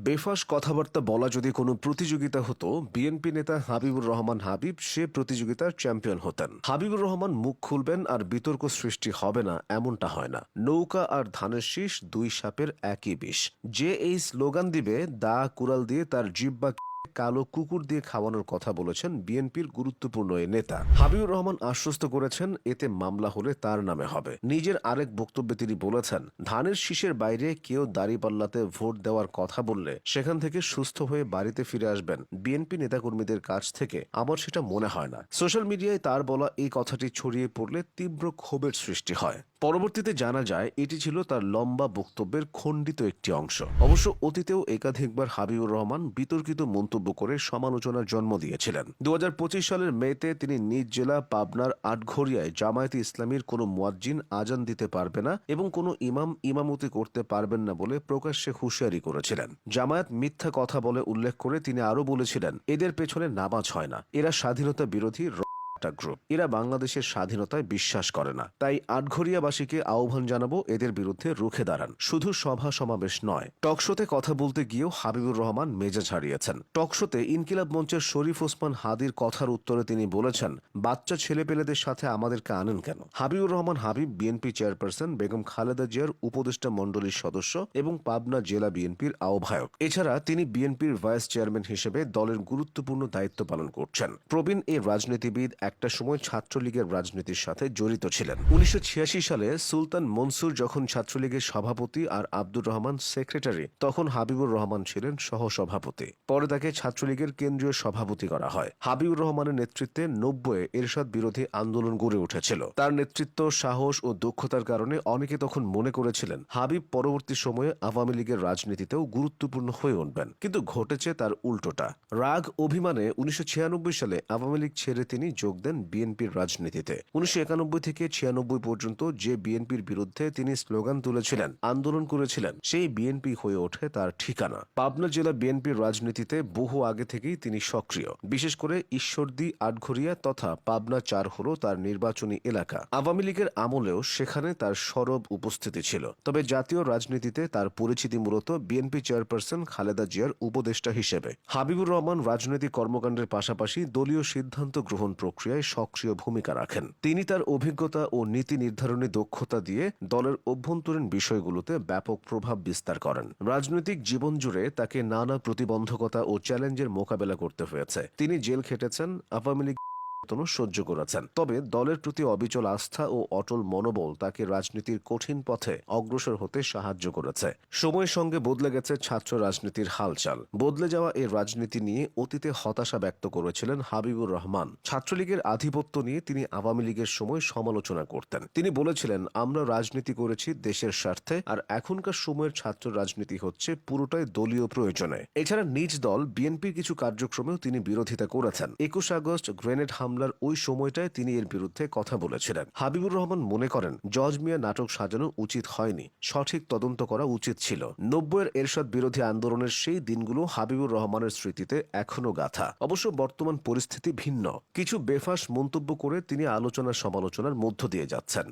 বেফাঁস কথাবার্তা বলা যদি কোনো প্রতিযোগিতা হতো, বিএনপি নেতা হাবিবুর রহমান হাবিব সে প্রতিযোগিতার চ্যাম্পিয়ন হতেন। হাবিবুর রহমান মুখ খুলবেন আর বিতর্ক সৃষ্টি হবে না, এমনটা হয় না। নৌকা আর ধানের শীষ, দুই সাপের একই বিষ। যে এই স্লোগান দিবে, দা কুড়াল দিয়ে তার জিহ্বা কালো কুকুর দিয়ে খাওয়ানোর কথা বলেছেন বিএনপির গুরুত্বপূর্ণ এই নেতা। হাবিবুর রহমান আশ্বস্ত করেছেন, এতে মামলা হলে তার নামে হবে। নিজের আরেক বক্তব্যে তিনি বলেছেন, ধানের শীষের বাইরে কেউ দাঁড়িপাল্লাতে ভোট দেওয়ার কথা বললে সেখান থেকে সুস্থ হয়ে বাড়িতে ফিরে আসবেন বিএনপি নেতাকর্মীদের কাছ থেকে আমার সেটা মনে হয় না। সোশ্যাল মিডিয়ায় তার বলা এই কথাটি ছড়িয়ে পড়লে তীব্র ক্ষোভের সৃষ্টি হয়। পরবর্তীতে জানা যায় এটি ছিল তার লম্বা বক্তব্যের খণ্ডিত একটি অংশ। অবশ্য অতীতেও একাধিকবার হাবিবুর রহমান বিতর্কিত মন্তব্য করে সমালোচনার জন্ম দিয়েছিলেন। 2025 সালের মেতে তিনি নিজ জেলা পাবনার আটঘরিয়ায় জামায়াতে ইসলামীর কোনো মুয়াজ্জিন আজান দিতে পারবে না এবং কোনো ইমাম ইমামতি করতে পারবেন না বলে প্রকাশ্যে হুঁশিয়ারি করেছিলেন। জামায়াত মিথ্যা কথা বলে উল্লেখ করে তিনি আরও বলেছিলেন, এদের পেছনে নামাজ হয় না, এরা স্বাধীনতা বিরোধী গ্রুপ, এরা বাংলাদেশের স্বাধীনতায় বিশ্বাস করে না। তাই আটঘরিয়াবাসীকে আহ্বান জানাবো, এদের বিরুদ্ধে রুখে দাঁড়ান। শুধু সভা সমাবেশ নয়, টকশোতে কথা বলতে গিয়েও হাবিবুর রহমান মেজাজ হারিয়েছেন। টকশোতে ইনকিলাব মঞ্চের শরীফ ওসমান হাদির কথার উত্তরে তিনি বলেছেন, বাচ্চা ছেলেপেলেদের সাথে আমাদেরকে আনেন কেন? হাবিবুর রহমান হাবিব বিএনপি চেয়ারপারসন বেগম খালেদা জিয়ার উপদেষ্টা মণ্ডলীর সদস্য এবং পাবনা জেলা বিএনপির আহ্বায়ক। এছাড়া তিনি বিএনপির ভাইস চেয়ারম্যান হিসেবে দলের গুরুত্বপূর্ণ দায়িত্ব পালন করছেন। প্রবীণ এই রাজনীতিবিদ একটা সময় ছাত্রলীগের রাজনীতির সাথে জড়িত ছিলেন। 1986 সালে সুলতান মনসুর যখন ছাত্রলীগের সভাপতি আর আব্দুর রহমান সেক্রেটারি, তখন হাবিবুর রহমান ছিলেন সহসভাপতি। পরে তাকে ছাত্রলীগের কেন্দ্রীয় সভাপতি করা হয়। হাবিবুর রহমানের নেতৃত্বে 90-এ এরশাদ বিরোধী আন্দোলন গড়ে উঠেছিল। তার নেতৃত্ব, সাহস ও দক্ষতার কারণে অনেকে তখন মনে করেছিলেন হাবিব পরবর্তী সময়ে আওয়ামী লীগের রাজনীতিতেও গুরুত্বপূর্ণ হয়ে উঠবেন। কিন্তু ঘটেছে তার উল্টোটা। রাগ অভিমানে 1996 সালে আওয়ামী লীগ ছেড়ে তিনি যোগ দেন বিএনপির রাজনীতিতে। 1991 থেকে 96 পর্যন্ত যে বিএনপির বিরুদ্ধে তিনি স্লোগান তুলেছিলেন, আন্দোলন করেছিলেন, সেই বিএনপি হয়ে ওঠে তার ঠিকানা। পাবনা জেলা বিএনপির রাজনীতিতে বহু আগে থেকেই তিনি সক্রিয়। বিশেষ করে ঈশ্বরদী, আটঘরিয়া তথা পাবনা 4 হল তার নির্বাচনী এলাকা। আওয়ামী লীগের আমলেও সেখানে তার সরব উপস্থিতি ছিল। তবে জাতীয় রাজনীতিতে তার পরিচিতি মূলত বিএনপি চেয়ারপারসন খালেদা জিয়ার উপদেষ্টা হিসেবে। হাবিবুর রহমান রাজনৈতিক কর্মকাণ্ডের পাশাপাশি দলীয় সিদ্ধান্ত গ্রহণ প্রক্রিয়ায় সক্রিয় ভূমিকা রাখেন। তিনি তার অভিজ্ঞতা ও নীতি নির্ধারণী দক্ষতা দিয়ে দলের অভ্যন্তরীণ বিষয়গুলোতে ব্যাপক প্রভাব বিস্তার করেন। রাজনৈতিক জীবন জুড়ে তাকে নানা প্রতিবন্ধকতা ও চ্যালেঞ্জের মোকাবেলা করতে হয়েছে। তিনি জেল খেটেছেন, আওয়ামী লীগ সহ্য করেছেন। তবে দলের প্রতি অবিচল আস্থা ও অটল মনোবল তাকে রাজনীতির কঠিন পথে অগ্রসর হতে সাহায্য করেছে। সময়ের সঙ্গে বদলে গেছে ছাত্র রাজনীতির হালচাল। বদলে যাওয়া এই রাজনীতি নিয়ে অতীতে হতাশা ব্যক্ত করেছিলেন হাবিবুর রহমান। ছাত্রলীগের আধিপত্য নিয়ে তিনি আওয়ামী লীগের সময় সমালোচনা করতেন। তিনি বলেছিলেন, আমরা রাজনীতি করেছি দেশের স্বার্থে, আর এখনকার সময়ের ছাত্র রাজনীতি হচ্ছে পুরোটাই দলীয় প্রয়োজনে। এছাড়া নিজ দল বিএনপির কিছু কার্যক্রমেও তিনি বিরোধিতা করেছেন। 21 আগস্ট গ্রেনেড হামলার ওই সময়টায় তিনি এর বিরুদ্ধে কথা বলেছিলেন। হাবিবুর রহমান মনে করেন, জজ মিয়া নাটক সাজানো উচিত হয়নি, সঠিক তদন্ত করা উচিত ছিল। 90-এর এরশাদ বিরোধী আন্দোলনের সেই দিনগুলো হাবিবুর রহমানের স্মৃতিতে এখনো গাথা। অবশ্য বর্তমান পরিস্থিতি ভিন্ন। কিছু বেফাঁস মন্তব্য করে তিনি আলোচনা সমালোচনার মধ্য দিয়ে যাচ্ছেন।